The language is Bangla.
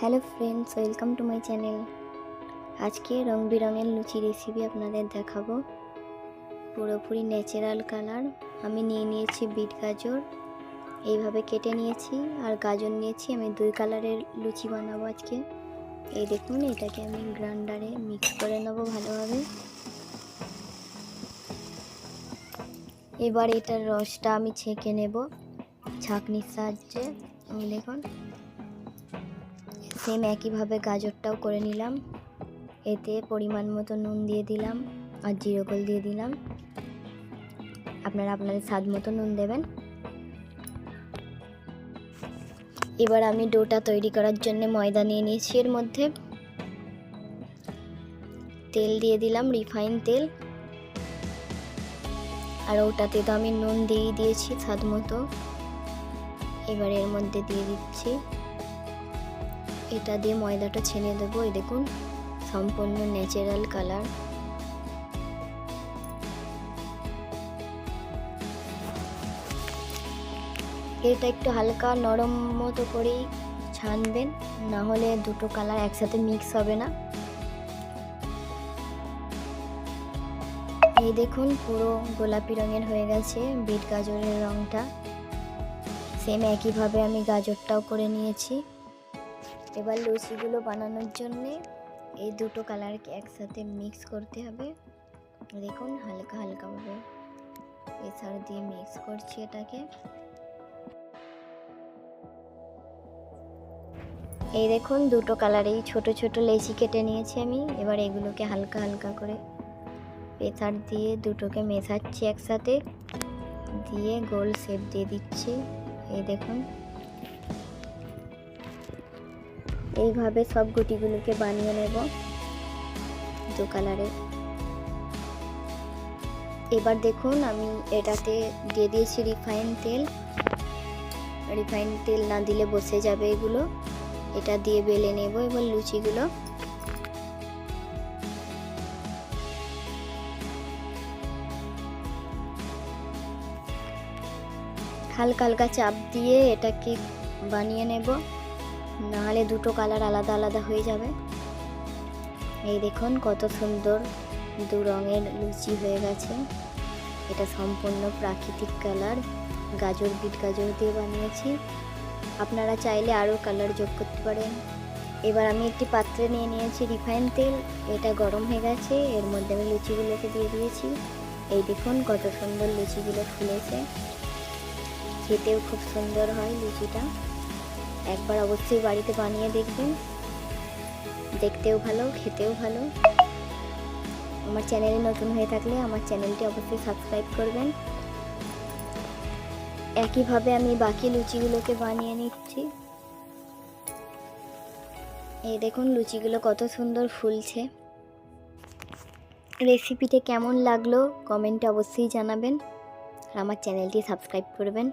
Hello friends, welcome to my channel. আজকে রং বেরঙের লুচি রেসিপি আপনাদের দেখাবো। পুরোপুরি ন্যাচারাল কালার। আমি নিয়েছি বিট গাজর, এইভাবে কেটে নিয়েছি, আর গাজর নিয়েছি। আমি 2 কালারের লুচি বানাবো আজকে। এই দেখুন, এটাকে আমি গ্রাইন্ডারে মিক্স করে নেব ভালোভাবে। এবার এটার রসটা আমি ছেঁকে নেব ছাঁকনির সাহায্যে। দেখুন, সেম একইভাবে গাজরটাও করে নিলাম। এতে পরিমাণ মতো নুন দিয়ে দিলাম আর জিরে দিয়ে দিলাম। আপনারা আপনাদের স্বাদ মতো নুন দেবেন। এবার আমি ডোটা তৈরি করার জন্য ময়দা নিয়ে নিয়েছি। এর মধ্যে তেল দিয়ে দিলাম, রিফাইন তেল। আর ওটাতে তো আমি নুন দিয়েছি স্বাদ মতো। এবার এর মধ্যে দিয়ে দিচ্ছি, এটা দিয়ে ময়দাটা ছেনে দেবো। এই দেখুন, সম্পূর্ণ ন্যাচারাল কালার। এটা একটু হালকা নরম মতো করেই ছানবেন, না হলে দুটো কালার একসাথে মিক্স হবে না। এই দেখুন, পুরো গোলাপি রঙের হয়ে গেছে বিট গাজরের রঙটা। সেম একইভাবে আমি গাজরটাও করে নিয়েছি। এবার লুচিগুলো বানানোর জন্যে এই দুটো কালারকে একসাথে মিক্স করতে হবে। দেখুন, হালকা হালকাভাবে প্রেসার দিয়ে মিক্স করছি এটাকে। এই দেখুন, দুটো কালারেই ছোট ছোট লেচি কেটে নিয়েছি আমি। এবার এগুলোকে হালকা হালকা করে প্রেসার দিয়ে দুটোকে মেশাচ্ছি একসাথে, দিয়ে গোল শেপ দিয়ে দিচ্ছি। এই দেখুন, এইভাবে সব গুটিগুলোকে বানিয়ে নেব 2 কালারে। এবার দেখুন, আমি এটাতে দিয়ে দিয়েছি রিফাইন তেল। রিফাইন তেল না দিলে বসে যাবে এগুলো। এটা দিয়ে বেলে নেব এবার লুচিগুলো। হালকা হালকা চাপ দিয়ে এটাকে বানিয়ে নেব, নাহলে দুটো কালার আলাদা আলাদা হয়ে যাবে। এই দেখুন, কত সুন্দর 2 রঙের লুচি হয়ে গেছে। এটা সম্পূর্ণ প্রাকৃতিক কালার, বিট গাজর দিয়ে বানিয়েছি। আপনারা চাইলে আরও কালার যোগ করতে পারেন। এবার আমি একটি পাত্রে নিয়ে নিয়েছি রিফাইন তেল। এটা গরম হয়ে গেছে, এর মধ্যে আমি লুচিগুলোকে দিয়ে দিয়েছি। এই দেখুন, কত সুন্দর লুচিগুলো ফুলেছে। খেতেও খুব সুন্দর হয় লুচিটা। একবার অবশ্যই বাড়িতে বানিয়ে দেখবেন, দেখতেও ভালো, খেতেও ভালো। আমার চ্যানেলে নতুন হয়ে থাকলে আমার চ্যানেলটি অবশ্যই সাবস্ক্রাইব করবেন। একইভাবে আমি বাকি লুচিগুলোকে বানিয়ে নিচ্ছি। এই দেখুন, লুচিগুলো কত সুন্দর ফুলছে। রেসিপিটা কেমন লাগলো কমেন্টে অবশ্যই জানাবেন, আর আমার চ্যানেলটি সাবস্ক্রাইব করবেন।